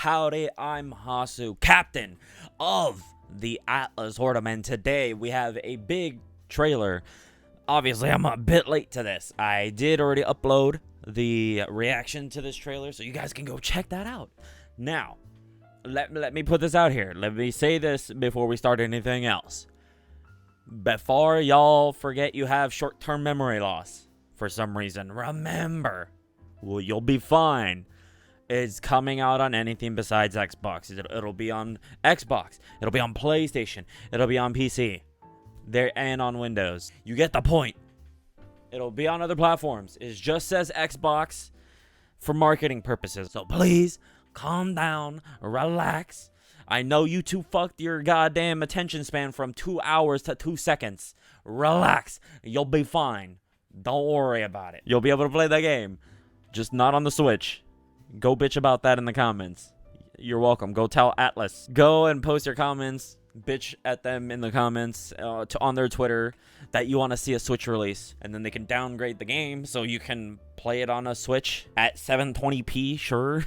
Howdy, I'm Hasu, captain of the Atlas Horde, and today we have a big trailer. Obviously, I'm a bit late to this. I did already upload the reaction to this trailer, so you guys can go check that out. Now, let me put this out here. Let me say this before we start anything else. Before y'all forget you have short-term memory loss for some reason, remember, well, you'll be fine. It's coming out on anything besides Xbox. It'll be on Xbox. It'll be on PlayStation. It'll be on PC. And on Windows. You get the point. It'll be on other platforms. It just says Xbox for marketing purposes. So please, calm down, relax. I know you two fucked your goddamn attention span from 2 hours to 2 seconds. Relax. You'll be fine. Don't worry about it. You'll be able to play the game. Just not on the Switch. Go bitch about that in the comments. You're welcome. Go tell Atlus. Go and post your comments. Bitch at them in the comments on their Twitter that you want to see a Switch release. And then they can downgrade the game so you can play it on a Switch at 720p, sure.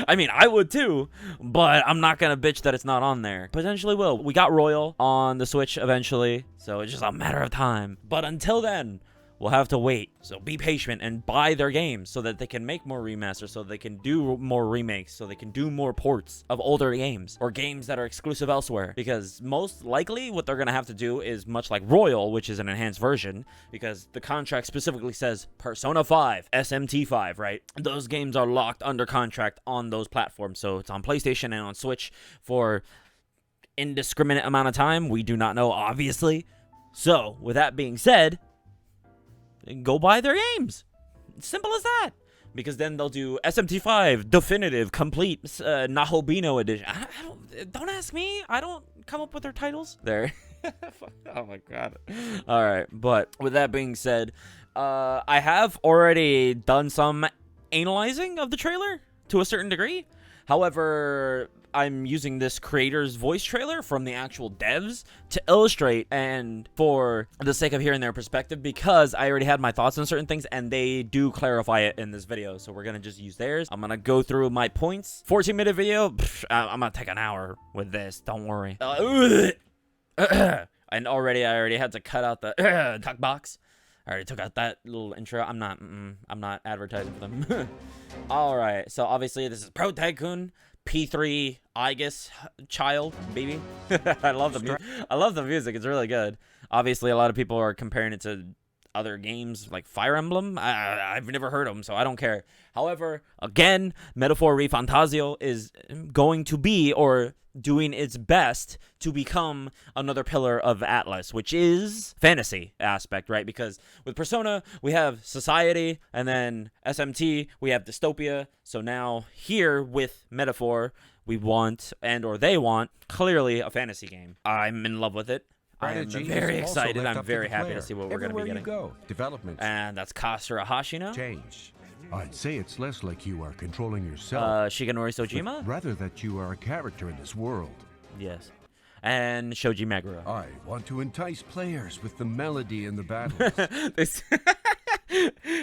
I mean, I would too, but I'm not going to bitch that it's not on there. Potentially will. We got Royal on the Switch eventually, so it's just a matter of time. But until then, we'll have to wait. So be patient and buy their games so that they can make more remasters, so they can do more remakes, so they can do more ports of older games or games that are exclusive elsewhere. Because most likely what they're going to have to do is much like Royal, which is an enhanced version, because the contract specifically says Persona 5, SMT 5, right? Those games are locked under contract on those platforms. So it's on PlayStation and on Switch for indiscriminate amount of time. We do not know, obviously. So with that being said, go buy their games. Simple as that. Because then they'll do SMT5, Definitive, Complete, Nahobino Edition. Don't ask me. I don't come up with their titles. There. Oh my god. Alright, but with that being said, I have already done some analyzing of the trailer to a certain degree. However, I'm using this creator's voice trailer from the actual devs to illustrate and for the sake of hearing their perspective, because I already had my thoughts on certain things and they do clarify it in this video. So we're going to just use theirs. I'm going to go through my points. 14-minute video. I'm going to take an hour with this. Don't worry. And I already had to cut out the talk box. I already took out that little intro. I'm not advertising for them. All right. So obviously this is Pro Tycoon P3 Aegis child baby. I love the music. It's really good. Obviously a lot of people are comparing it to other games like Fire Emblem. I've never heard of them, so I don't care. However, again, Netaphor REFANTAZIO is going to be, or doing its best to become, another pillar of Atlus, which is fantasy aspect, right? Because with Persona, we have society, and then SMT, we have dystopia. So now here with Netaphor, we want, or they want, clearly a fantasy game. I'm in love with it. I'm very excited. I'm very happy to see what we're going to be getting. Development. And that's Kasura Hashino. Change. I'd say it's less like you are controlling yourself. Shigenori Sojima. Rather that you are a character in this world. Yes. And Shoji Meguro. I want to entice players with the melody in the battles.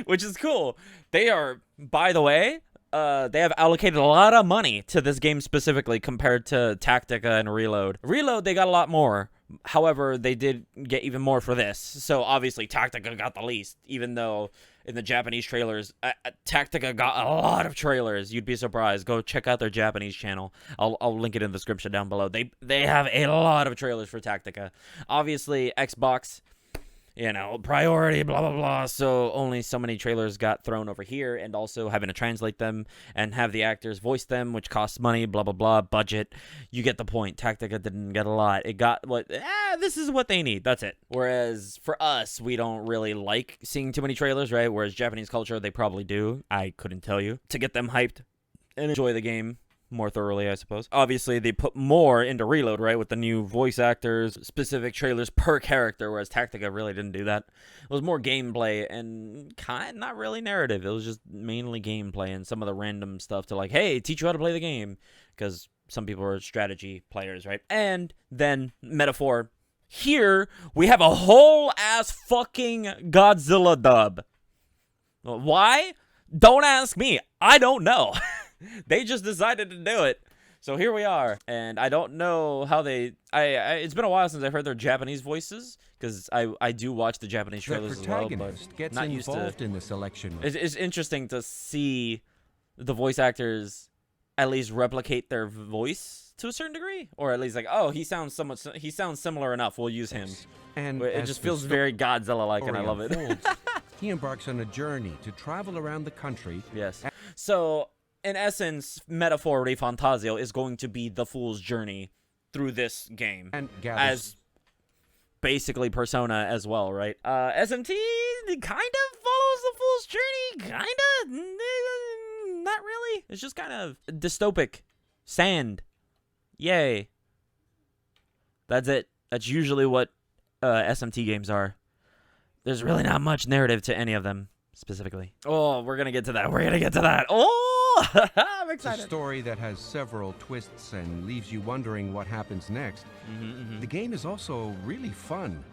Which is cool. They are, by the way, they have allocated a lot of money to this game specifically compared to Tactica and Reload. Reload, they got a lot more. However, they did get even more for this. So obviously Tactica got the least, even though in the Japanese trailers, Tactica got a lot of trailers. You'd be surprised. Go check out their Japanese channel. I'll link it in the description down below. They have a lot of trailers for Tactica. Obviously, Xbox, you know, priority, blah, blah, blah. So only so many trailers got thrown over here, and also having to translate them and have the actors voice them, which costs money, blah, blah, blah, budget. You get the point. Tactica didn't get a lot. It got what, this is what they need. That's it. Whereas for us, we don't really like seeing too many trailers, right? Whereas Japanese culture, they probably do. I couldn't tell you. To get them hyped and enjoy the game more thoroughly, I suppose. Obviously, they put more into Reload, right, with the new voice actors, specific trailers per character, whereas Tactica really didn't do that. It was more gameplay and not really narrative. It was just mainly gameplay and some of the random stuff to like, hey, teach you how to play the game, because some people are strategy players, right? And then Netaphor. Here, we have a whole ass fucking Godzilla dub. Why? Don't ask me. I don't know. They just decided to do it. So here we are, and I don't know how they. It's been a while since I've heard their Japanese voices, because I do watch the Japanese The trailers as well, but protagonist gets not used to. involved in the selection. It's interesting to see the voice actors at least replicate their voice to a certain degree, or at least like, oh, he sounds similar enough. We'll use him. And It as just the feels very Godzilla-like, and I story love it. unfolds, he embarks on a journey to travel around the country. Yes. So, in essence, Netaphor REFANTAZIO is going to be the fool's journey through this game. And gathers As basically Persona as well, right? SMT kind of follows the fool's journey, kind of. Not really. It's just kind of dystopic. Sand. Yay. That's it. That's usually what SMT games are. There's really not much narrative to any of them, specifically. Oh, we're gonna get to that. We're gonna get to that. Oh, I'm It's a excited. story that has several twists and leaves you wondering what happens next. The game is also really fun.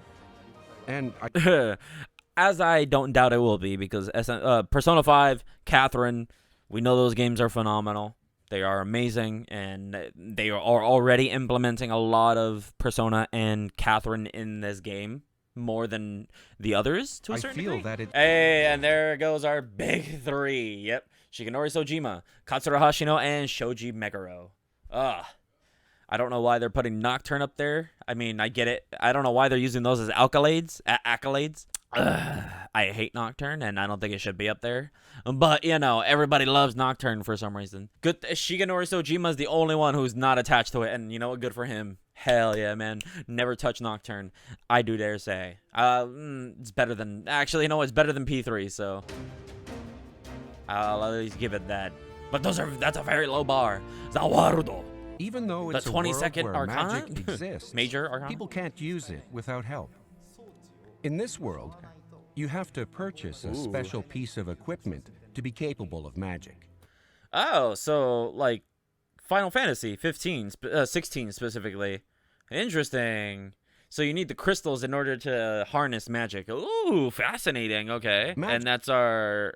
And As I don't doubt it will be, because Persona 5, Catherine, we know those games are phenomenal. They are amazing, and they are already implementing a lot of Persona and Catherine in this game, more than the others, to a I certain feel degree. that it Hey, and there goes our big three. Yep. Shigenori Sojima, Katsura Hashino, and Shoji Meguro. Ugh. I don't know why they're putting Nocturne up there. I mean, I get it. I don't know why they're using those as accolades. I hate Nocturne, and I don't think it should be up there. But, you know, everybody loves Nocturne for some reason. Good. Shigenori Sojima is the only one who's not attached to it, and you know what? Good for him. Hell yeah, man. Never touch Nocturne. I do dare say. It's better than... Actually, you know, it's better than P3, so... I'll at least give it that. But that's a very low bar. Zawarudo. even though it's The a world 22nd where Arcana? magic exists, Major Arcana? people can't use it without help. In this world, you have to purchase a special piece of equipment to be capable of magic. Oh, so like Final Fantasy 16 specifically. Interesting. So you need the crystals in order to harness magic. Ooh, fascinating. Okay. And that's our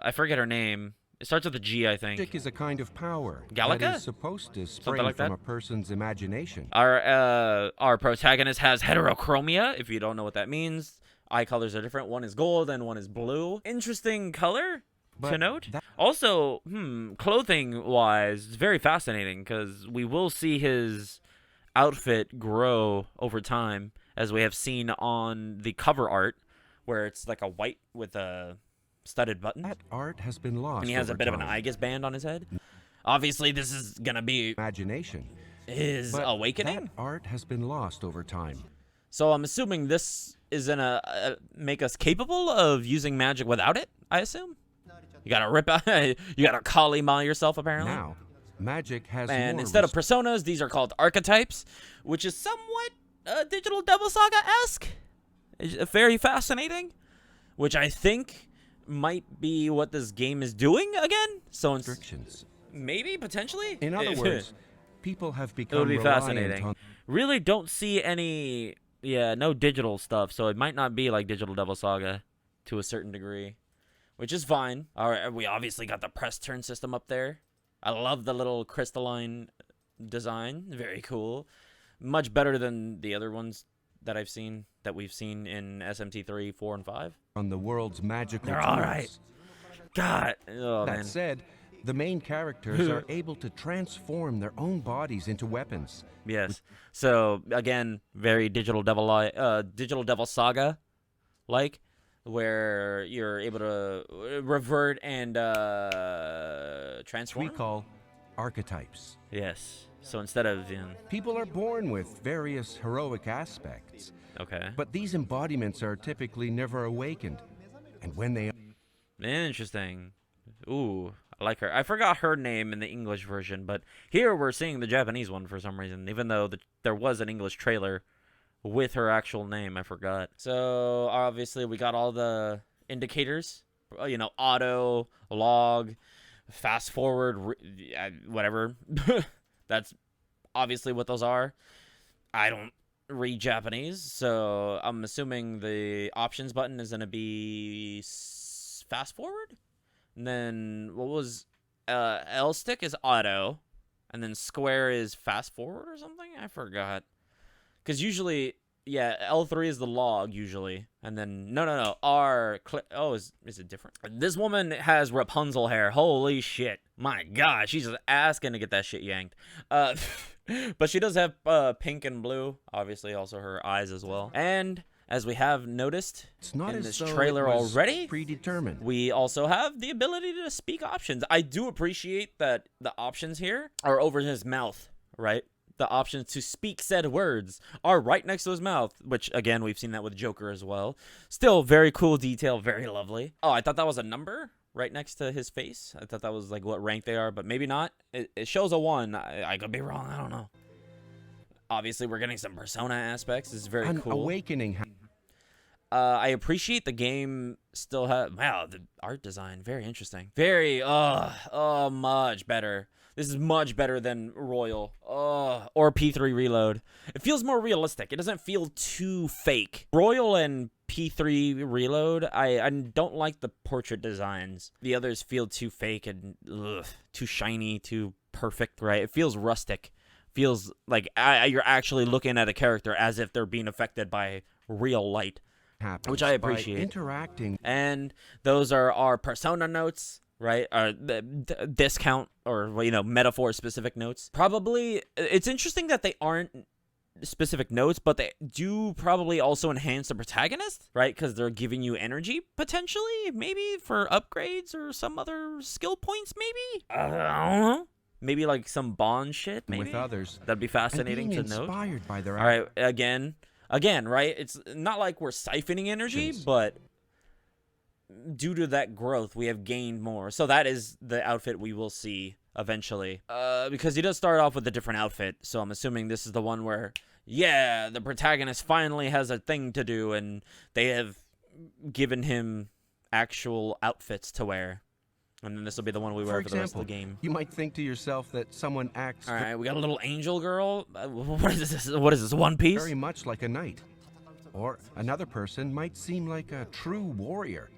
I forget her name. It starts with a G, I think. Magic is a kind of power Gallica? that is supposed to spring like from that? a person's imagination. Our protagonist has heterochromia, if you don't know what that means. Eye colors are different. One is gold and one is blue. Interesting color to But note. that- Also, clothing-wise, it's very fascinating because we will see his outfit grow over time, as we have seen on the cover art, where it's like a white with a studded button, That art has been lost. and he has a over bit of an time. Aegis band on his head. Obviously, this is gonna be Imagination. his But awakening. that art has been lost over time. So I'm assuming this is gonna make us capable of using magic without it. I assume. You gotta rip out. You gotta Kali-Ma yourself, apparently. Now, magic has And more instead of personas, these are called archetypes, which is somewhat Digital Devil Saga-esque. Very fascinating, which I think might be what this game is doing again. So restrictions. maybe, potentially? In other words, people have become It would be reliant fascinating. on Really don't see any, no digital stuff, so it might not be like Digital Devil Saga to a certain degree, which is fine. All right, we obviously got the press turn system up there. I love the little crystalline design. Very cool. Much better than the other ones that we've seen in SMT3, 4, and 5. the world's magical They're tools. all right. God. Oh, That man. said, the main characters are able to transform their own bodies into weapons. Yes. So again, very Digital Devil Saga like, where you're able to revert and transform. We call archetypes. Yes. So instead of People are born with various heroic aspects, okay. but these embodiments are typically never awakened. And when they Interesting. Ooh, I like her. I forgot her name in the English version, but here we're seeing the Japanese one for some reason, even though there was an English trailer with her actual name. I forgot. So obviously we got all the indicators, auto, log, fast forward, whatever. That's obviously what those are. I don't read Japanese, so I'm assuming the options button is going to be fast forward. And then what was L stick is auto, and then square is fast forward or something. I forgot. Because usually, yeah, L3 is the log usually, and then no, R. Oh, is it different? This woman has Rapunzel hair. Holy shit! My God, she's just asking to get that shit yanked. But she does have pink and blue. Obviously, also her eyes as well. And as we have noticed in this trailer already, predetermined. we also have the ability to speak options. I do appreciate that the options here are over his mouth, right? The options to speak said words are right next to his mouth, which, again, we've seen that with Joker as well. Still, very cool detail, very lovely. Oh, I thought that was a number right next to his face. I thought that was, like, what rank they are, but maybe not. It shows a 1. I could be wrong. I don't know. Obviously, we're getting some Persona aspects. This is very cool. Awakening. I appreciate the game still has... Wow, the art design, very interesting. Very, much better. This is much better than Royal or P3 Reload. It feels more realistic. It doesn't feel too fake. Royal and P3 Reload, I don't like the portrait designs. The others feel too fake and too shiny, too perfect, right? It feels rustic. Feels like you're actually looking at a character as if they're being affected by real light, which I appreciate. Interacting. And those are our Persona notes. Right, the discount or Netaphor specific notes. Probably, it's interesting that they aren't specific notes, but they do probably also enhance the protagonist, right? Because they're giving you energy potentially, maybe for upgrades or some other skill points. Maybe I don't know. Maybe like some bond shit. Maybe With others, that'd be fascinating to note. Inspired by their All right, again, right? It's not like we're siphoning energy, but due to that growth, we have gained more. So that is the outfit we will see eventually. Because he does start off with a different outfit. So I'm assuming this is the one where, yeah, the protagonist finally has a thing to do and they have given him actual outfits to wear. And then this will be the one we wear for the rest of the game. You might think to yourself that someone acts... All right, we got a little angel girl. What is this? What is this, One Piece? Very much like a knight. Or another person might seem like a true warrior.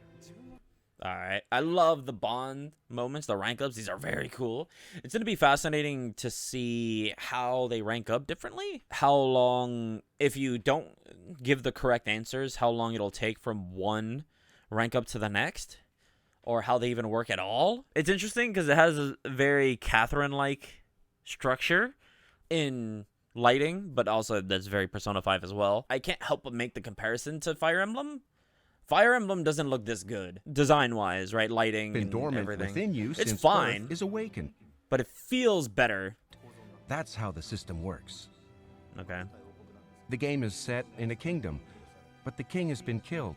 All right. I love the bond moments, the rank ups. These are very cool. It's going to be fascinating to see how they rank up differently. How long, if you don't give the correct answers, how long it'll take from one rank up to the next, or how they even work at all. It's interesting because it has a very Catherine-like structure in lighting, but also that's very Persona 5 as well. I can't help but make the comparison to Fire Emblem. Fire Emblem doesn't look this good, design-wise, right? Lighting and everything. Within you it's since fine, birth is awakened. but it feels better. That's how the system works. Okay. The game is set in a kingdom, but the king has been killed.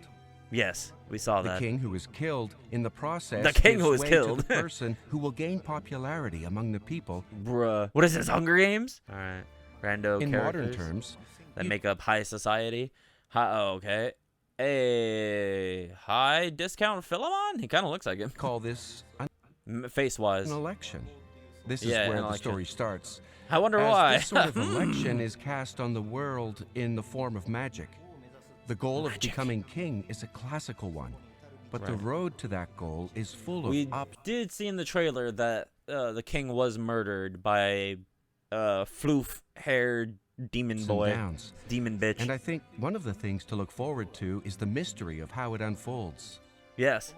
Yes, we saw The that. king who is killed in the process The king gives who was way killed. to the person who will gain popularity among the people. Bruh. What is this, Hunger Games? All right. Rando In characters modern terms, that make up high society. Okay. A high discount Philemon? He kind of looks like him. call this Face-wise. an election. This is Yeah, where an the election. story starts. I wonder As why. this sort of election is cast on the world in the form of magic. The goal of becoming king is a classical one, but the road to that goal is full of We did see in the trailer that the king was murdered by floof-haired demon ups boy, and downs. demon bitch. And I think one of the things to look forward to is the mystery of how it unfolds. Yes,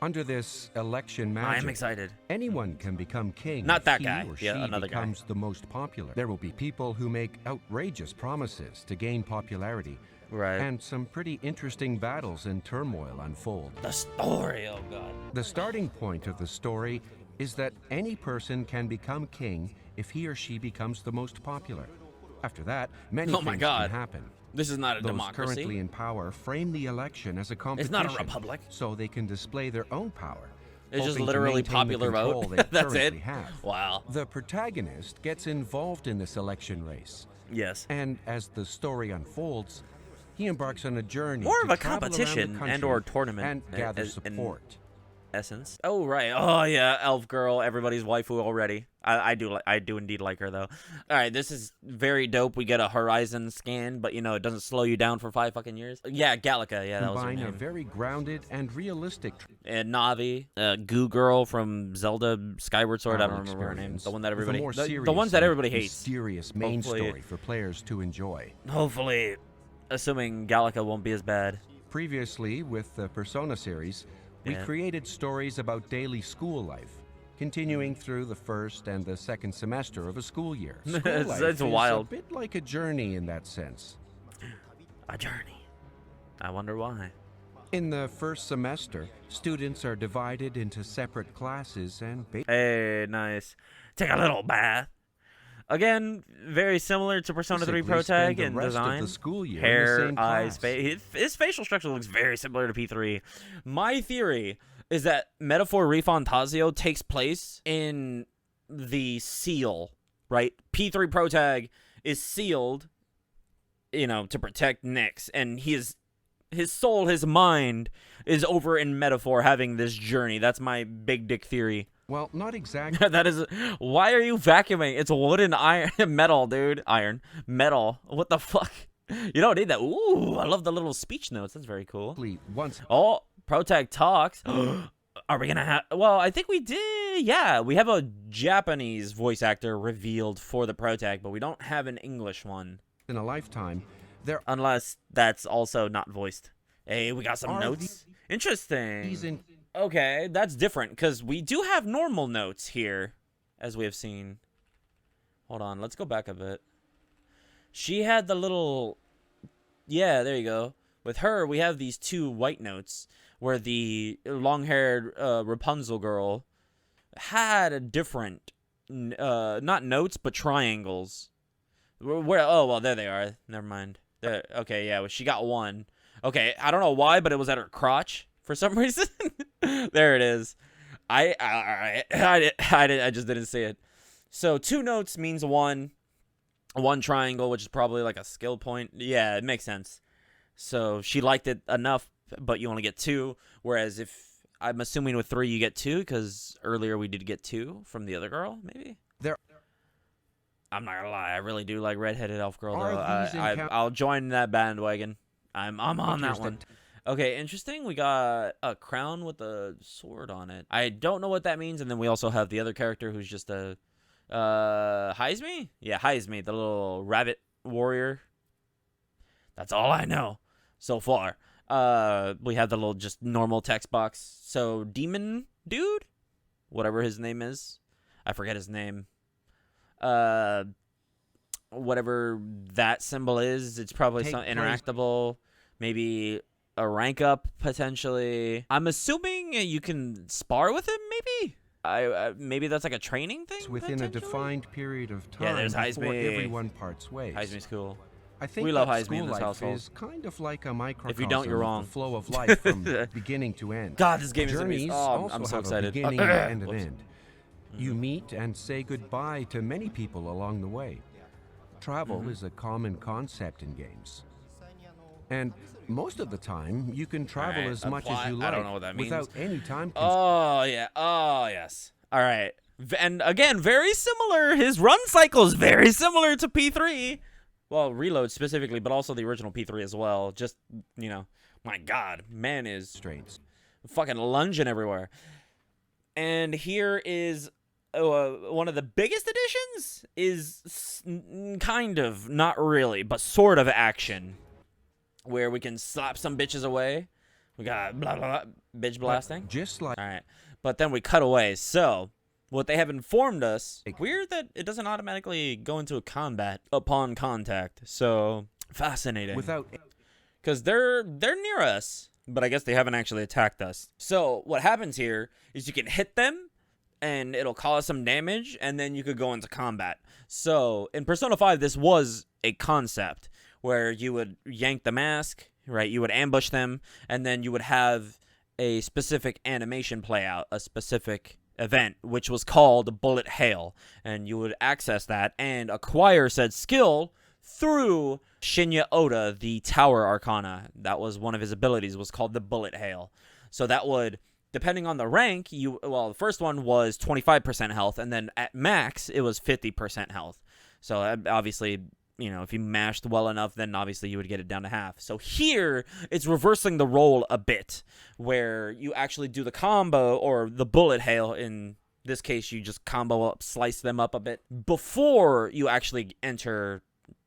Under this election I magic, am excited. anyone can become king. Not if that he guy. Or Yeah, she another guy. becomes the most popular. There will be people who make outrageous promises to gain popularity, Right. and some pretty interesting battles and turmoil unfold. The story, oh god. The starting point of the story is that any person can become king if he or she becomes the most popular. After that, many Oh my things God. can happen. This is not a Those democracy. currently in power frame the election as a It's competition. not a republic. So they can display their own power. It's just hoping to literally maintain the popular control vote. they That's it. currently have. Wow. The protagonist gets involved in this election race, Yes. and as the story unfolds, he embarks on a journey More to of a travel around the competition country and/or tournament and gather and- support. essence. Oh right. Oh yeah, elf girl, everybody's waifu already. I do indeed like her though. All right, this is very dope. We get a horizon scan, but you know it doesn't slow you down for 5 fucking years. Yeah, Gallica. Yeah, that was her Combine a name. very grounded and realistic And Navi, Goo Girl from Zelda Skyward Sword. I don't travel remember her name. experience The one that with a everybody, more the serious ones that and everybody hates. mysterious main Hopefully- story for players to enjoy. Hopefully, assuming Gallica won't be as bad. Previously, with the Persona series, we Yeah. created stories about daily school life, continuing through the first and the second semester of a school year. School life It's is wild. a bit like a journey in that sense. A journey. I wonder why. In the first semester, students are divided into separate classes and Hey, nice. Take a little bath. Again, very similar to Persona 3 basically Pro spend Tag the in rest of design. the school year in the Hair, same eyes, class. his facial structure looks very similar to P3. My theory is that Netaphor REFANTAZIO takes place in the seal, right? P3 Pro Tag is sealed, you know, to protect Nyx, and his soul, his mind is over in Netaphor having this journey. That's my big dick theory. Well, not exactly. That is. Why are you vacuuming? It's wood and iron, metal, dude. Iron, metal. What the fuck? You don't need that. Ooh, I love the little speech notes. That's very cool. Once Oh, Protag talks. Are we gonna have? Well, I think we did. Yeah, we have a Japanese voice actor revealed for the Protag, but we don't have an English one. in a lifetime, there Unless that's also not voiced. Hey, we got some Are notes. Interesting. these in Okay, that's different because we do have normal notes here, as we have seen. Hold on, let's go back a bit. She had the little... Yeah, there you go. With her, we have these 2 white notes, where the long-haired Rapunzel girl had a different... not notes, but triangles. Where? Oh, well, there they are. Never mind. There. Okay, yeah, well, she got 1. Okay, I don't know why, but it was at her crotch for some reason. There it is. I just didn't see it. So 2 notes means 1 triangle, which is probably like a skill point. Yeah, it makes sense. So she liked it enough, but you only get 2. Whereas if I'm assuming with 3 you get 2, because earlier we did get 2 from the other girl, maybe. There I'm not gonna lie, I really do like redheaded elf girl Are though. these I'll join that bandwagon. I'm on that one. Okay, interesting. We got a crown with a sword on it. I don't know what that means. And then we also have the other character who's just a Heizme? Yeah, Heizme, the little rabbit warrior. That's all I know so far. We have the little just normal text box. So demon dude, whatever his name is, I forget his name. Whatever that symbol is, it's probably some interactable, maybe a rank up potentially. I'm assuming you can spar with him, maybe. Maybe that's like a training thing. within a defined period of time Yeah, there's before Heizme. everyone parts ways. Heizme's cool. I think We love that Heizme in school this life household. is kind of like a microcosm If you don't, you're wrong. of the flow of life from beginning to end. God, this game is Journeys amazing. Oh, also I'm so have excited. a beginning and an Whoops. end. You meet and say goodbye to many people along the way. Travel is a common concept in games. And most of the time, you can travel Alright, as much as apply- you like I don't know what that means. without any time constraints. Oh, yeah. Oh, yes. All right. And again, very similar. His run cycle is very similar to P3. Well, Reload specifically, but also the original P3 as well. Just, you know, my God, man is fucking lunging everywhere. And here is one of the biggest additions is kind of, not really, but sort of action. Where we can slap some bitches away. We got blah, blah, blah, bitch blasting. Just like All right. But then we cut away. So, what they have informed us, weird that it doesn't automatically go into a combat upon contact. So, fascinating. without Because they're near us, but I guess they haven't actually attacked us. So, what happens here is you can hit them, and it'll cause some damage, and then you could go into combat. So, in Persona 5, this was a concept where you would yank the mask, right? You would ambush them, and then you would have a specific animation play out, a specific event, which was called Bullet Hail. And you would access that and acquire said skill through Shinya Oda, the Tower Arcana. That was one of his abilities, was called the Bullet Hail. So that would depending on the rank, the first one was 25% health, and then at max, it was 50% health. So obviously, if you mashed well enough, then obviously you would get it down to half. So here, it's reversing the role a bit, where you actually do the combo, or the bullet hail. In this case, you just combo up, slice them up a bit, before you actually enter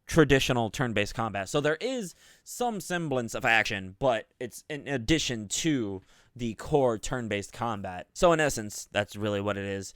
traditional turn-based combat. So there is some semblance of action, but it's in addition to the core turn-based combat. So in essence, that's really what it is.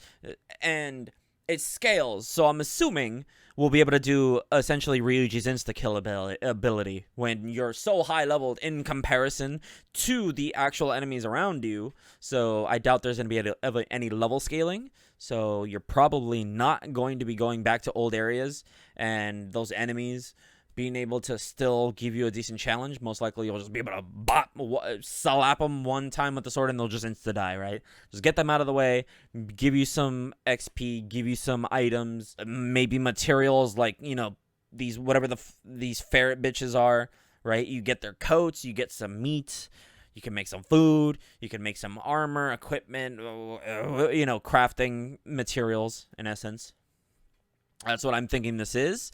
And it scales, so I'm assuming we'll be able to do essentially Ryuji's insta-kill ability when you're so high-leveled in comparison to the actual enemies around you. So I doubt there's going to be any level scaling. So you're probably not going to be going back to old areas, and those enemies being able to still give you a decent challenge. Most likely you'll just be able to slap them one time with the sword and they'll just insta-die, right? Just get them out of the way, give you some XP, give you some items, maybe materials like, these these ferret bitches are, right? You get their coats, you get some meat, you can make some food, you can make some armor, equipment, crafting materials, in essence. That's what I'm thinking this is.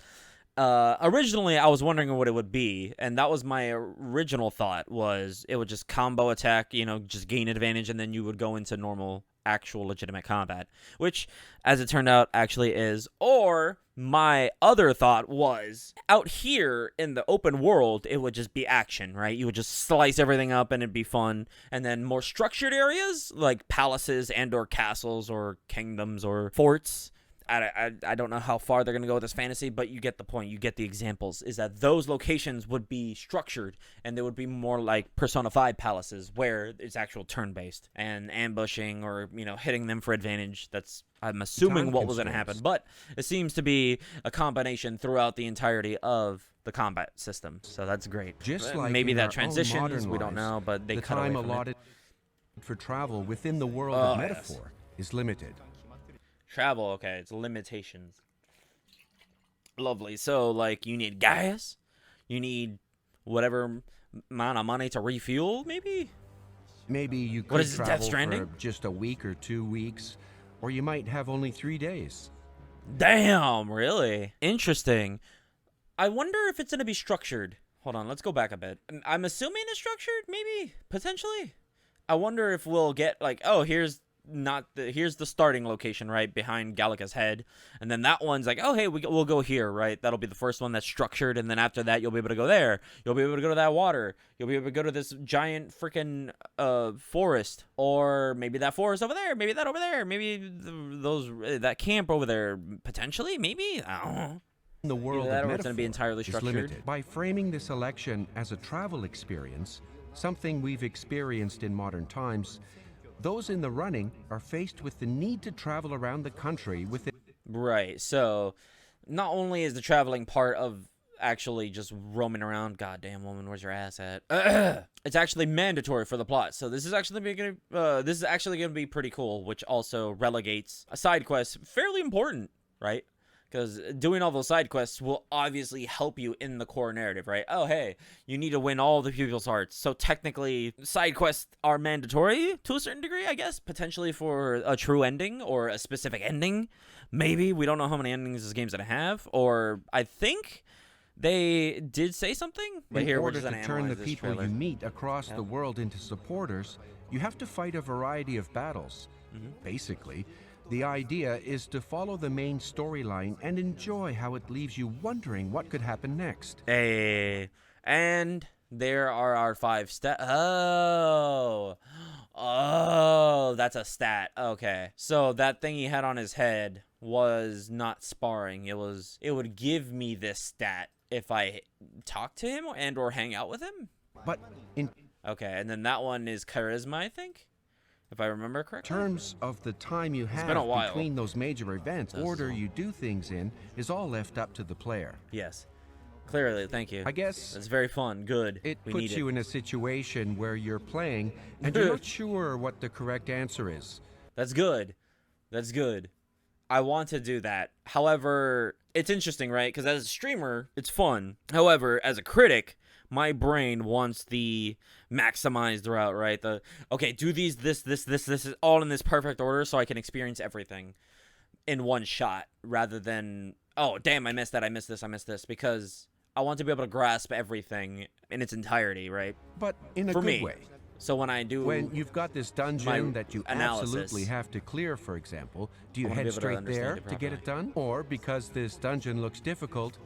Originally, I was wondering what it would be, and that was my original thought, was it would just combo attack, just gain advantage, and then you would go into normal, actual, legitimate combat, which, as it turned out, actually is. Or, my other thought was, out here in the open world, it would just be action, right? You would just slice everything up, and it'd be fun, and then more structured areas, like palaces and or castles or kingdoms or forts. I don't know how far they're going to go with this fantasy, but you get the point. You get the examples, is that those locations would be structured, and they would be more like Persona 5 palaces, where it's actual turn-based, and ambushing or, hitting them for advantage. That's, I'm assuming, what was going to happen. But it seems to be a combination throughout the entirety of the combat system. So that's great. Just like maybe in that our own transitions, modern we don't lives, know, but they the cut away time from allotted it. for travel within the world of Netaphor is limited. Travel, okay, it's limitations. Lovely. So, like, you need gas? You need whatever amount of money to refuel, maybe? Maybe you could What is it, Death travel Stranding? for just a week or 2 weeks, or you might have only 3 days. Damn, really? Interesting. I wonder if it's going to be structured. Hold on, let's go back a bit. I'm assuming it's structured, maybe? Potentially? I wonder if we'll get, like, here's the starting location, right, behind Gallica's head, and then that one's like, hey, we'll go here, right? That'll be the first one that's structured, and then after that you'll be able to go there, you'll be able to go to that water, you'll be able to go to this giant freaking forest, or maybe that forest over there, maybe that over there, maybe that camp over there, potentially, maybe, I don't know. The world that of or it's going to be entirely is structured. limited. By framing this election as a travel experience, something we've experienced in modern times, those in the running are faced with the need to travel around the country with it. Right, so not only is the traveling part of actually just roaming around, goddamn woman, where's your ass at? It's actually mandatory for the plot. So this is actually going to be pretty cool, which also relegates a side quest fairly important, right? Because doing all those side quests will obviously help you in the core narrative, right? Oh, hey, you need to win all the people's hearts. So technically, side quests are mandatory to a certain degree, I guess. Potentially for a true ending or a specific ending. Maybe. We don't know how many endings this game's going to have. Or I think they did say something. But In here, order we're just to going to turn the analyze this people trailer. you meet across the world into supporters, you have to fight a variety of battles. Basically, the idea is to follow the main storyline and enjoy how it leaves you wondering what could happen next. Hey, and there are our 5 stats. That's a stat. Okay, so that thing he had on his head was not sparring. It would give me this stat if I talk to him and or hang out with him. But in Okay, and then that one is charisma, I think, if I remember correctly. terms of the time you been a have while. between those major events, order you do things in is all left up to the player. Yes, clearly. Thank you. I guess It's very fun. Good. it We puts need you it. in a situation where you're playing and you're not sure what the correct answer is. That's good. That's good. I want to do that. However, it's interesting, right? Because as a streamer, it's fun. However, as a critic, my brain wants the maximized route, right? The okay, do these this is all in this perfect order so I can experience everything in one shot rather than, oh damn, I missed that, I missed this, because I want to be able to grasp everything in its entirety, right? But in a For good me. way. So when I do When you've got this dungeon that you analysis, absolutely have to clear, for example, do you I wanna be head able to straight understand there it to get it properly. done? Or because this dungeon looks difficult,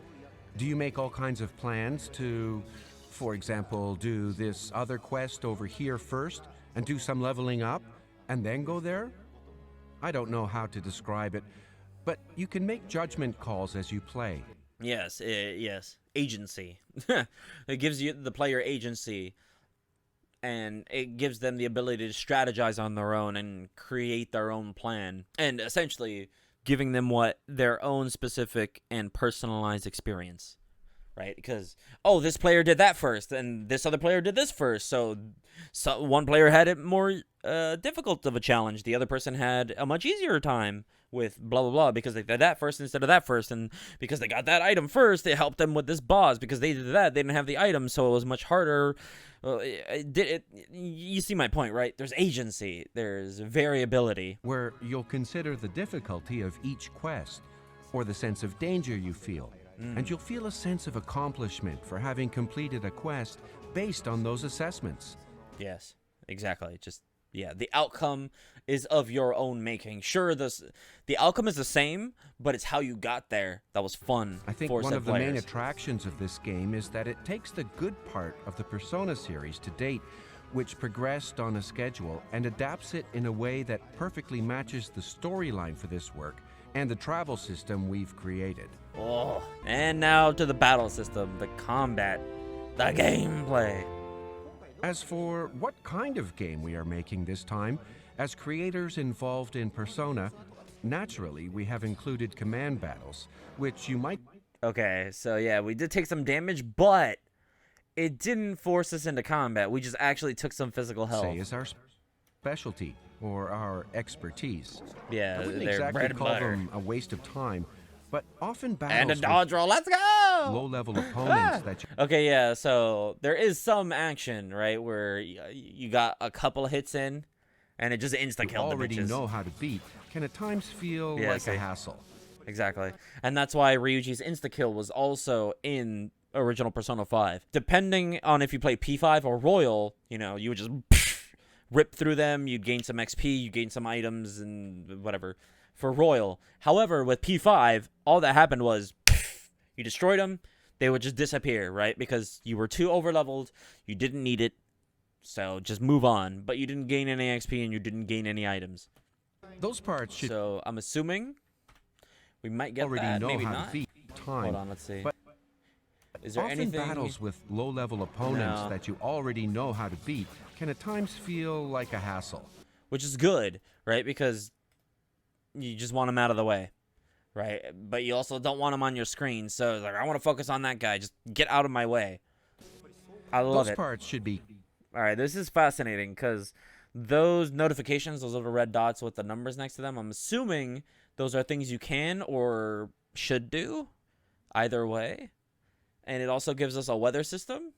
do you make all kinds of plans to, for example, do this other quest over here first and do some leveling up and then go there? I don't know how to describe it, but you can make judgment calls as you play. Yes, yes. Agency. It gives you the player agency, and it gives them the ability to strategize on their own and create their own plan, and essentially giving them what their own specific and personalized experience, right? Because, oh, this player did that first and this other player did this first, so one player had it more difficult of a challenge, the other person had a much easier time with blah blah blah because they did that first instead of that first, and because they got that item first, it helped them with this boss. Because they did that, they didn't have the item, so it was much harder. You see my point, right? There's agency, there's variability. Where you'll consider the difficulty of each quest, or the sense of danger you feel, and you'll feel a sense of accomplishment for having completed a quest based on those assessments. Yes, exactly. Just, yeah, the outcome is of your own making. Sure, the outcome is the same, but it's how you got there that was fun. I think for one said of the main players. attractions of this game is that it takes the good part of the Persona series to date, which progressed on a schedule, and adapts it in a way that perfectly matches the storyline for this work and the travel system we've created. Oh, and now to the battle system, the combat, the gameplay. As for what kind of game we are making this time, as creators involved in Persona, naturally we have included command battles, which you might Okay, so yeah, we did take some damage, but it didn't force us into combat. We just actually took some physical health. say is our specialty or our expertise. Yeah, I wouldn't they're exactly bread and call butter. them a waste of time, but often And a battles dodge roll. Let's with go! low-level opponents that you Okay, yeah, so there is some action, right, where you got a couple of hits in, and it just insta-killed the already bitches. know how to beat can at times feel Yeah, like see. a hassle. Exactly. And that's why Ryuji's insta-kill was also in original Persona 5. Depending on if you play P5 or Royal, you know, you would just rip through them, you'd gain some XP, you gain some items, and whatever. For Royal. However, with P5, all that happened was you destroyed them, they would just disappear, right? Because you were too overleveled, you didn't need it, so just move on. But you didn't gain any XP and you didn't gain any items. Those parts should So I'm assuming we might get already that, know maybe how not. to beat time. Hold on, let's see. But Is there often anything? battles with low-level opponents No. that you already know how to beat can at times feel like a hassle. Which is good, right? Because you just want them out of the way, right? But you also don't want them on your screen. So it's like, I want to focus on that guy. Just get out of my way. I love Those it. parts should be All right, this is fascinating because those notifications, those little red dots with the numbers next to them, I'm assuming those are things you can or should do either way. And it also gives us a weather system.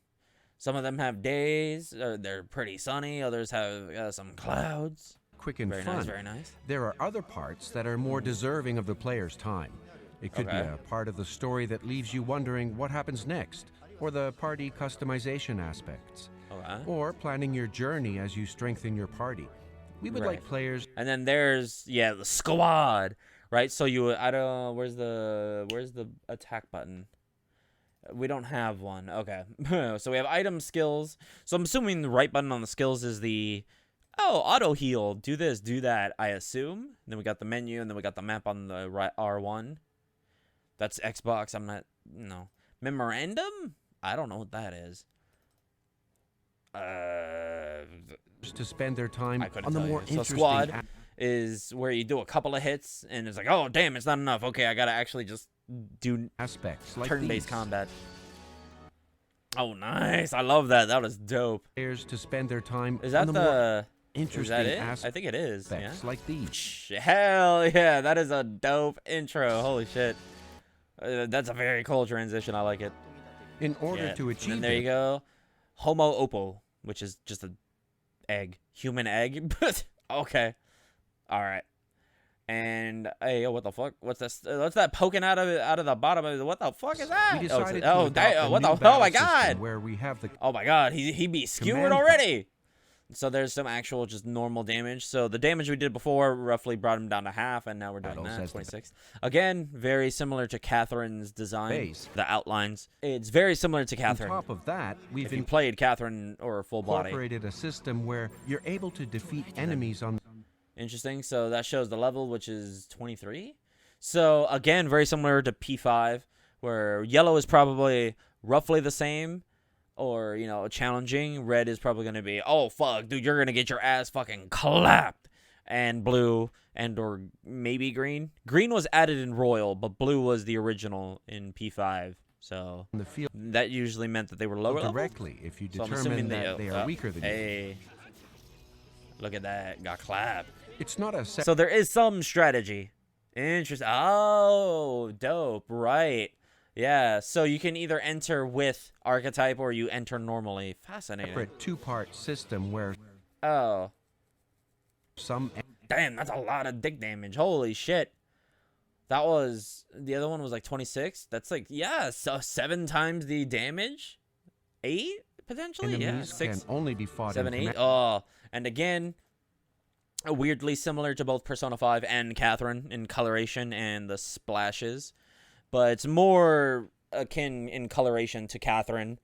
Some of them have days, they're pretty sunny. Others have some clouds. quick and Very fun. nice, very nice. There are other parts that are more deserving of the player's time. It could be Okay. a part of the story that leaves you wondering what happens next, or the party customization aspects, Okay. or planning your journey as you strengthen your party. We would like Right. players And then there's the squad, right? So I don't where's the attack button? We don't have one. Okay. So we have item skills. So I'm assuming the right button on the skills is the auto heal. Do this, do that, I assume. And then we got the menu, and then we got the map on the right R1. That's Xbox. I'm not Memorandum? I don't know what that is. to spend their time I couldn't on the tell more you. So interesting squad is where you do a couple of hits, and it's like, oh damn, it's not enough. Okay, I gotta actually just do aspects like turn-based these. combat. Oh, nice! I love that. That was dope. Players to spend their time Is on that the more the? interesting Is that it? aspects I think it is. Yeah. like these. Hell yeah! That is a dope intro. Holy shit! That's a very cool transition. I like it. In order Yeah. to And achieve then there you it, go. Homo opal, which is just an egg. Human egg. Okay. All right. And hey, what the fuck? What's this? What's that poking out of the bottom of it? What the fuck is that? we decided oh, to adopt a what new the? Oh battle my system god! where we have the Oh my god, he be skewered Command- already. So there's some actual just normal damage. So the damage we did before roughly brought him down to half, and now we're doing Battles that, as the 26. Again, very similar to Catherine's design. base. The outlines. It's very similar to On Catherine. top of that, we've If you played Catherine or full body. incorporated a system where you're able to defeat enemies on Interesting. So that shows the level, which is 23. So again, very similar to P5, where yellow is probably roughly the same, or you know, challenging. Red is probably going to be, oh fuck, dude, you're gonna get your ass fucking clapped. And blue and or maybe green. Green was added in Royal, but blue was the original in P5. So the field that usually meant that they were lower level. directly if you So I'm determine assuming that they are weaker than you. Hey, look at that, got clapped. It's not a So there is some strategy. Interesting. Oh, dope. Right. Yeah. So you can either enter with archetype or you enter normally. Fascinating. separate two-part system where Oh, some damn. That's a lot of dick damage. Holy shit. That was the other one was like 26. That's like, yeah, so 7 times the damage. 8 potentially. Yeah, enemies 6, can only be fought 7, in 8. command. Oh, and again, weirdly similar to both Persona 5 and Catherine in coloration and the splashes, but it's more akin in coloration to Catherine.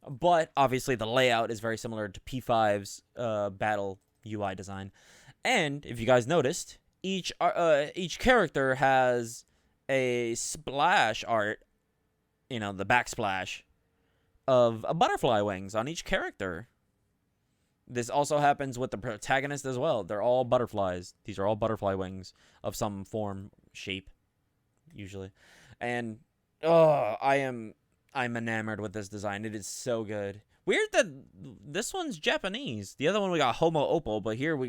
But obviously, the layout is very similar to P5's battle UI design. And if you guys noticed, each character has a splash art, you know, the backsplash of a butterfly wings on each character. This also happens with the protagonist as well. They're all butterflies. These are all butterfly wings of some form, shape, usually. And I'm enamored with this design. It is so good. Weird that this one's Japanese. The other one we got Homo Opal, but here we're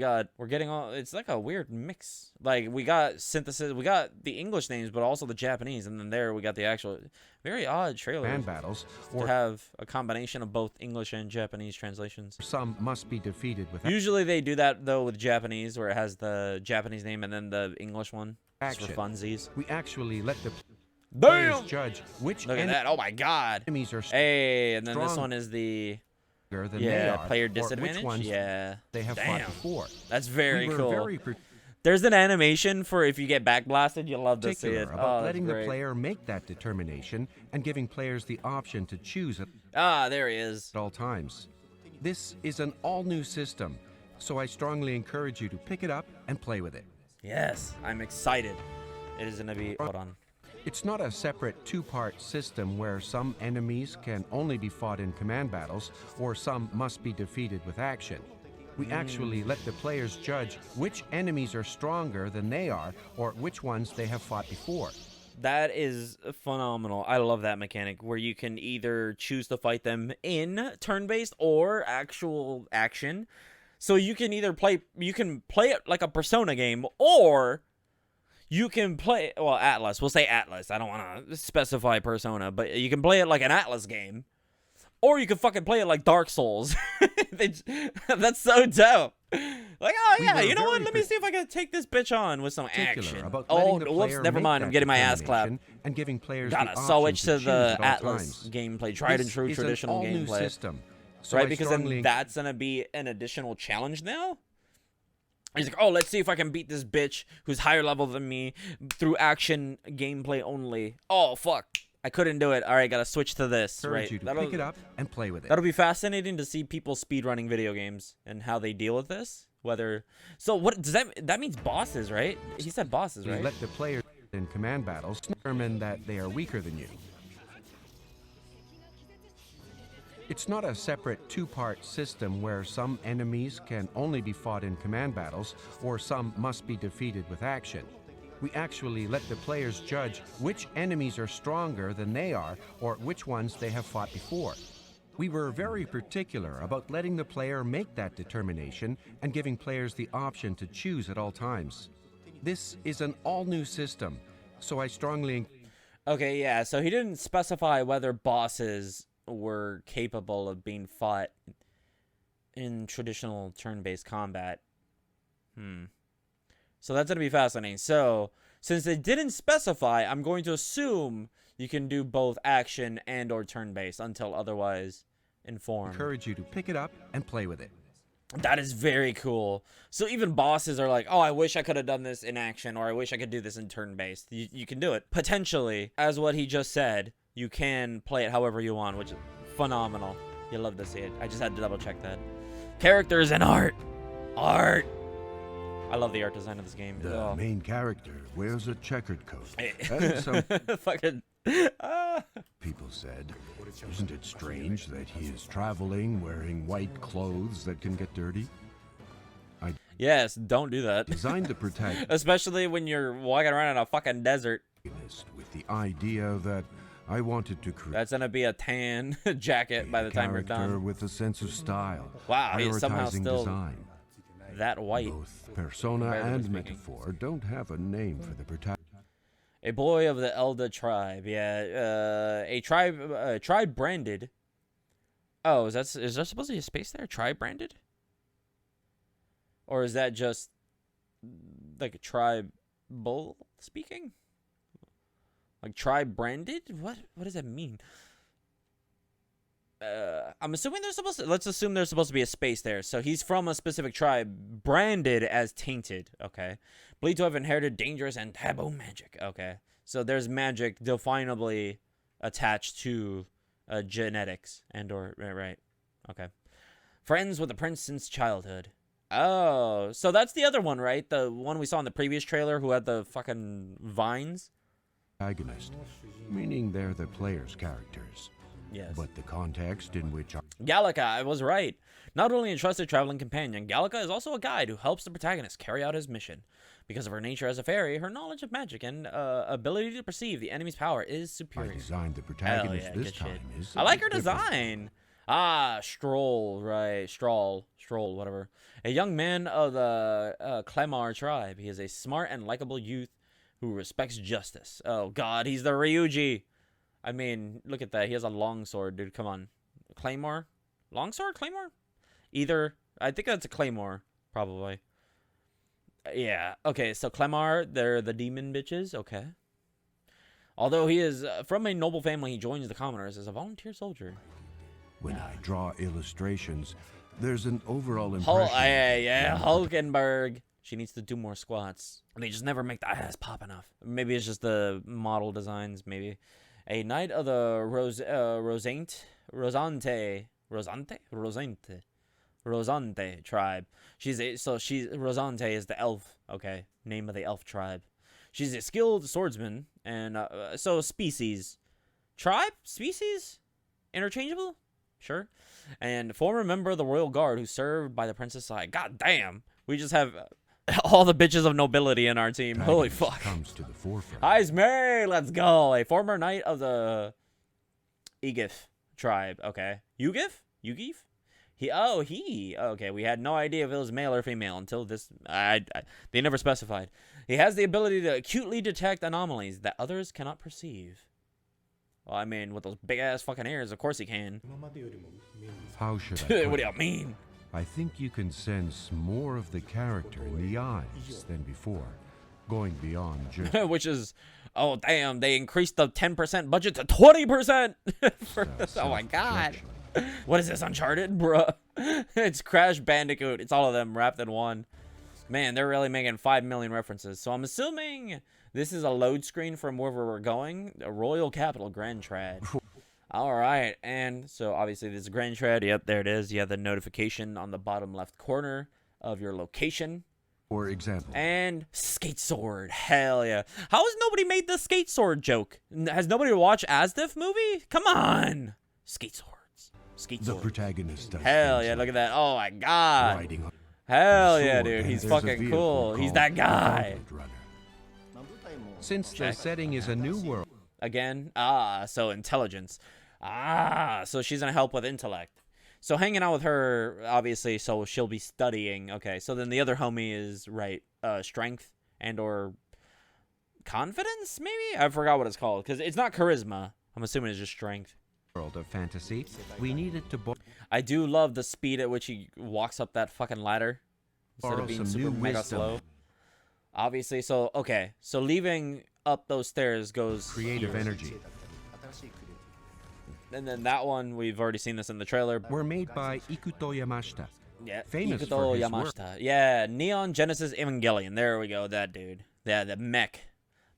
getting all. It's like a weird mix. Like we got synthesis. We got the English names, but also the Japanese, and then there we got the actual. Very odd trailer. Command battles, To or have a combination of both English and Japanese translations. some must be defeated with Usually they do that though with Japanese, where it has the Japanese name and then the English one. Just action. for funsies. We actually let the Damn! players judge which Look at that! Oh my God! enemies are Hey, and then this strong- one is the stronger than they yeah are, player or disadvantage. which ones Yeah, they have Damn. fought before. That's very we were cool. very There's an animation for if you get backblasted, you'll love to see particular it. about Oh, that's letting the great. player make that determination and giving players the option to choose at Ah, there he is. all times. This is an all-new system, so I strongly encourage you to pick it up and play with it. Yes, I'm excited. It is gonna be. Hold on. It's not a separate two-part system where some enemies can only be fought in command battles or some must be defeated with action. We actually let the players judge which enemies are stronger than they are or which ones they have fought before. That is phenomenal. I love that mechanic where you can either choose to fight them in turn-based or actual action. So you can either play it like a Persona game, or you can play, well, Atlus. We'll say Atlus. I don't want to specify Persona, but you can play it like an Atlus game. Or you can fucking play it like Dark Souls. That's so dope. Like, oh We yeah, were you know what? very Let me see if I can take this bitch on with some Particular action. about Oh, letting the whoops, player never make mind. I'm that getting my ass clapped. determination and giving players Gotta the switch option to choose the at all Atlus times. gameplay, tried and This true is an traditional all-new gameplay. system, so Right, I because strongly then that's gonna be an additional challenge now. He's like, oh, let's see if I can beat this bitch who's higher level than me through action gameplay only. Oh fuck, I couldn't do it. All right, gotta switch to this. encourage Right, you to pick it up and play with it. that'll be fascinating to see people speedrunning video games and how they deal with this. Whether so, what does that means? Bosses, right? He said bosses, We right? let the players in command battles determine that they are weaker than you. It's not a separate two-part system where some enemies can only be fought in command battles or some must be defeated with action. We actually let the players judge which enemies are stronger than they are or which ones they have fought before. We were very particular about letting the player make that determination and giving players the option to choose at all times. This is an all-new system, so I strongly Okay, yeah, so he didn't specify whether bosses were capable of being fought in traditional turn-based combat. So that's going to be fascinating. So, since they didn't specify, I'm going to assume you can do both action and or turn-based until otherwise informed. Encourage you to pick it up and play with it. That is very cool. So even bosses are like, oh, I wish I could have done this in action, or I wish I could do this in turn-based. You can do it. Potentially, as what he just said, you can play it however you want, which is phenomenal. You'll love to see it. I just had to double-check that. Characters and art. Art. I love the art design of this game. The main character wears a checkered coat. And some Fucking... people said, isn't it strange that he is traveling wearing white clothes that can get dirty? Yes, don't do that. Designed the protagonist Especially when you're walking around in a fucking desert. with the idea that I wanted to create That's gonna be a tan jacket by the time you're character done. with a sense of style. Wow, he's somehow prioritizing still design. that white. Both Persona Comparatively and speaking. Netaphor don't have a name for the protagonist. A boy of the Elda tribe. Yeah, a tribe branded. Oh, is there supposed to be a space there? Tribe branded? Or is that just like a tribal speaking? Like tribe branded? What does that mean? I'm assuming there's supposed to, let's assume there's supposed to be a space there. So he's from a specific tribe, branded as tainted. Okay. Believed to have inherited dangerous and taboo magic. Okay. So there's magic definably attached to genetics and or, right. Okay. Friends with the prince since childhood. Oh, so that's the other one, right? The one we saw in the previous trailer who had the fucking vines? Protagonist, meaning they're the player's characters. Yes. But the context in which Gallica, I was right. Not only a trusted traveling companion, Gallica is also a guide who helps the protagonist carry out his mission. Because of her nature as a fairy, her knowledge of magic and ability to perceive the enemy's power is I superior. designed the Hell protagonist yeah, this good shit. time is I a like bit her different. design. Ah, Stroll, right. Stroll, whatever. A young man of the Clemar tribe. He is a smart and likable youth who respects justice. Oh, God, he's the Ryuji. I mean, look at that. He has a longsword, dude. Come on. Claymore? Longsword? Claymore? Either. I think that's a claymore, probably. Yeah. Okay, so Clemar, they're the demon bitches. Okay. Although he is from a noble family, he joins the commoners as a volunteer soldier. When I draw illustrations, there's an overall Hul impression. yeah, Hulkenberg. She needs to do more squats. They just never make the ass pop enough. Maybe it's just the model designs, maybe. A knight of the Rosante tribe. Rosante is the elf. Okay, name of the elf tribe. She's a skilled swordsman and species, tribe, species, interchangeable. Sure. And former member of the royal guard who served by the princess side. God damn. We just have all the bitches of nobility in our team. Holy fuck. Comes to the forefront. Heismay, let's go. A former knight of the Egif tribe. Okay. Ugif? Okay, we had no idea if it was male or female until this. They never specified. He has the ability to acutely detect anomalies that others cannot perceive. Well, I mean, with those big-ass fucking ears, of course he can. How should I put What do it? you mean? I think you can sense more of the character in the eyes than before, going beyond just Which is, oh, damn, they increased the 10% budget to 20%! Oh, my God. What is this, Uncharted? Bruh. It's Crash Bandicoot. It's all of them wrapped in one. Man, they're really making 5 million references. So I'm assuming this is a load screen from wherever we're going. A Royal Capital Grand Trad. All right. And so obviously this is Grand Trad. Yep, there it is. You have the notification on the bottom left corner of your location. for example. And skate sword. Hell yeah. How has nobody made the skate sword joke? Has nobody watched Asdif movie? Come on. Skate swords. Skate The swords. protagonist does Hell things yeah, like look at that. Oh my god. riding on Hell a yeah, sword, dude. and He's there's a fucking vehicle cool. He's called that the guy. Gauntlet Runner. Since Check. the setting is a new world, Again. So intelligence. So she's gonna help with intellect. So hanging out with her, obviously, so she'll be studying. Okay, so then the other homie is, right, strength and or confidence, maybe? I forgot what it's called, because it's not charisma. I'm assuming it's just strength. World of fantasy, we needed to I do love the speed at which he walks up that fucking ladder instead borrow of being some super new mega wisdom. slow. Obviously, so okay, so leaving up those stairs goes Creative here. energy. And then that one, we've already seen this in the trailer. Were made by Ikuto Yamashita. Yeah, Famous Ikuto for his Yamashita. Yeah, Neon Genesis Evangelion. There we go, that dude. Yeah, the mech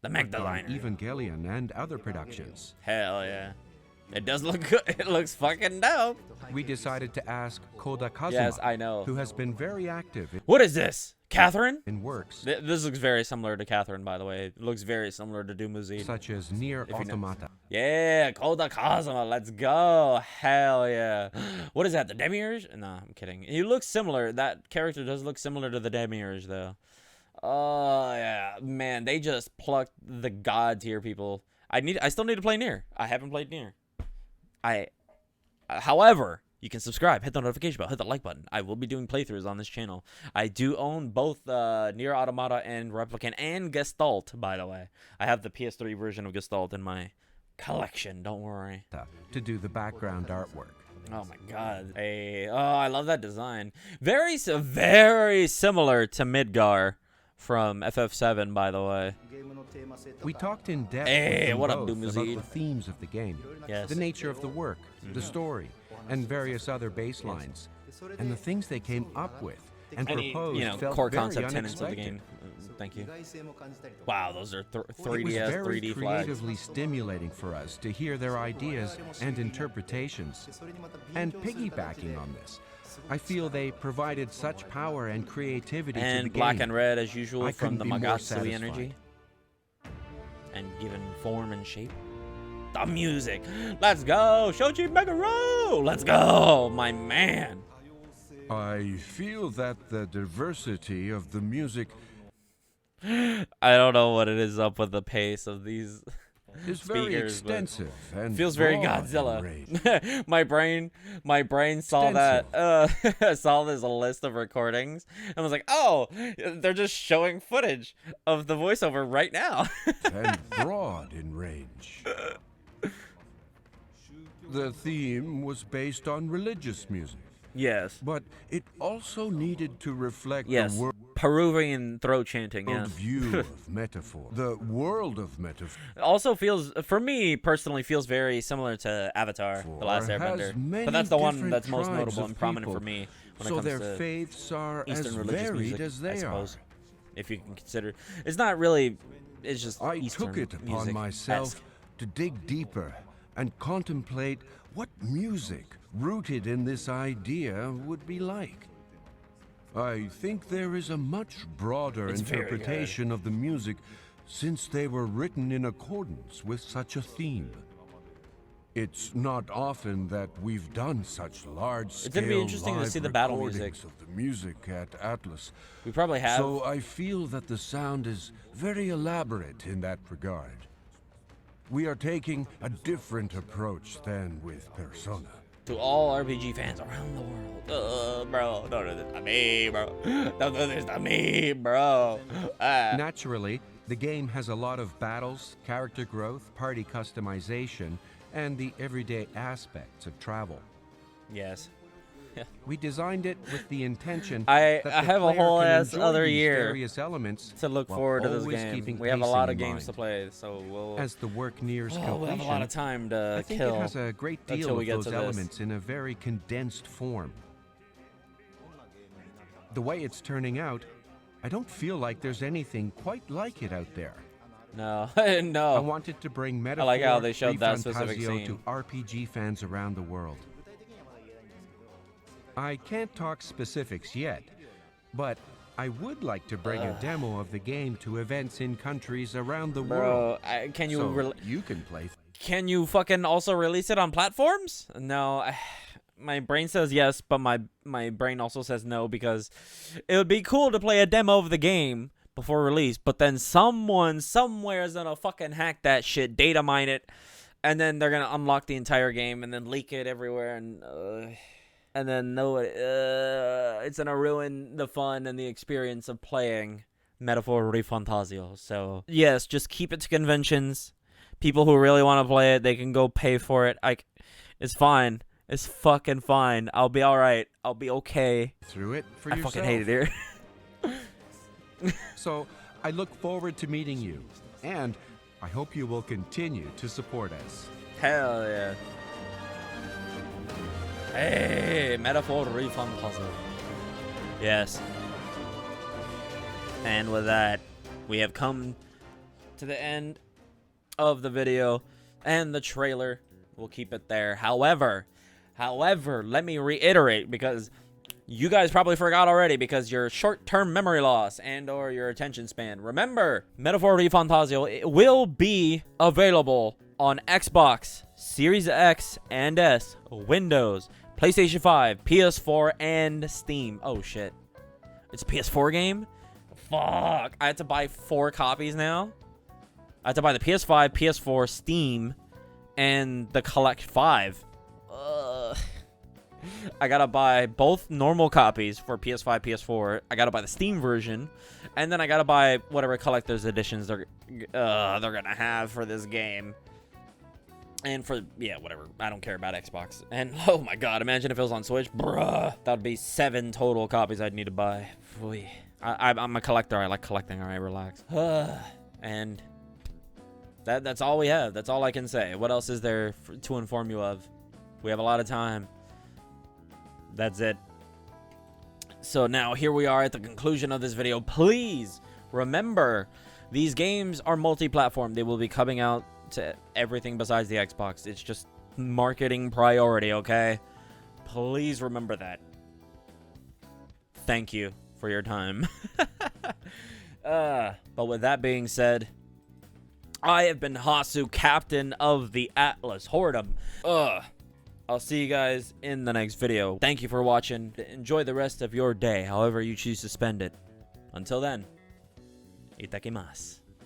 By designer. Evangelion and other productions. Hell yeah. It does look good. It looks fucking dope. We decided to ask Koda Kazuma, Yes, I know. who has been very active What is this? Catherine? in works This looks very similar to Catherine, by the way. It looks very similar to Dumuzi. such as Nier you know. Automata. Yeah, Koda Kazuma, let's go. Hell yeah. What is that, the Demiurge? No, I'm kidding. He looks similar. That character does look similar to the Demiurge, though. Oh, yeah. Man, they just plucked the god tier people. I still need to play Nier. I haven't played Nier. However, you can subscribe, hit the notification bell, hit the like button. I will be doing playthroughs on this channel. I do own both Nier Automata and Replicant and Gestalt, by the way. I have the PS3 version of Gestalt in my collection, don't worry. To do the background artwork. Oh my god. I love that design. Very similar to Midgar from FF7, by the way. We talked in depth Hey, with them what up, both Dumuzi? about the themes of the game, Yes. the nature of the work, the story, and various other baselines, and the things they came up with and Any, proposed felt core very concept tenets of the unexpected. game. Thank you. Wow, those are It was 3DS, very 3D flags. creatively stimulating for us to hear their ideas and interpretations. And piggybacking on this, I feel they provided such power and creativity to the And game. black and red as usual I from the couldn't be more Magatsu satisfied. energy. And given form and shape. The music. Let's go. Shoji Meguro. Let's go, my man. I feel that the diversity of the music I don't know what it is up with the pace of these is very speakers, but extensive and feels very broad in Godzilla. range. my brain saw that saw this list of recordings and was like, oh, they're just showing footage of the voiceover right now. And broad in range. The theme was based on religious music, Yes. but it also needed to reflect Yes. the world Peruvian throat chanting, yes. view of metaphor. The world of metaphor It also feels, for me personally, feels very similar to Avatar, The Last has Airbender. many But that's the one different that's most tribes notable of and prominent people, for me when so it comes their to faiths are Eastern as religious varied music, as I they are. suppose. If you can consider. It's not really, it's just I Eastern took it upon music-esque. myself to dig deeper and contemplate what music rooted in this idea would be like. I think there is a much broader It's very interpretation of the music since they were written in accordance with such a theme. It's not often that we've done such large-scale It's gonna be interesting to live see the battle recordings of the music at Atlus. We probably have. So I feel that the sound is very elaborate in that regard. We are taking a different approach than with Persona. To all RPG fans around the world. Bro, don't do this to me, bro. Don't do this to me, bro. Naturally, the game has a lot of battles, character growth, party customization, and the everyday aspects of travel. Yes. We designed it with the intention I that the have a player whole can ass enjoy other these year various elements To look while forward to this always game. keeping We have a pacing lot of in games mind. to play, so we'll. As the work nears we'll completion, have a lot of time to I think kill. it has a great deal until we of get those to this. elements in a very condensed form. The way it's turning out, I don't feel like there's anything quite like it out there. No, I no. wanted to bring Netaphor, like how they showed that specific REFANTAZIO scene. to RPG fans around the world. I can't talk specifics yet, but I would like to bring a demo of the game to events in countries around the world. Bro, can you So you can play. can you fucking also release it on platforms? No, my brain says yes, but my brain also says no because it would be cool to play a demo of the game before release, but then someone somewhere is gonna fucking hack that shit, data mine it, and then they're gonna unlock the entire game and then leak it everywhere and then it's gonna ruin the fun and the experience of playing Netaphor REFANTAZIO. So yes, just keep it to conventions. People who really want to play it, they can go pay for it. It's fine. It's fucking fine. I'll be all right. I'll be okay. Through it for I yourself. fucking hate it here. So I look forward to meeting you, and I hope you will continue to support us. Hell yeah. Hey, Netaphor REFANTAZIO. Yes. And with that, we have come to the end of the video and the trailer. We'll keep it there. However, let me reiterate, because you guys probably forgot already because your short-term memory loss and or your attention span. Remember, Netaphor REFANTAZIO, it will be available on Xbox, Series X and S, Windows, PlayStation 5, PS4, and Steam. Oh shit. It's a PS4 game? Fuck. I had to buy 4 copies now. I had to buy the PS5, PS4, Steam, and the Collect 5. I gotta buy both normal copies for PS5, PS4. I gotta buy the Steam version, and then I gotta buy whatever collector's editions they're gonna have for this game. And for, yeah, whatever. I don't care about Xbox. And, oh my god, imagine if it was on Switch. Bruh. That would be 7 total copies I'd need to buy. I'm a collector. I like collecting. Alright, relax. And that's all we have. That's all I can say. What else is there to inform you of? We have a lot of time. That's it. So now, here we are at the conclusion of this video. Please remember, these games are multi-platform. They will be coming out to everything besides the Xbox. It's just marketing priority, okay? Please remember that. Thank you for your time. But with that being said, I have been Hasu, captain of the Atlas Hordom. I'll see you guys in the next video. Thank you for watching. Enjoy the rest of your day, however you choose to spend it. Until then, itakimasu.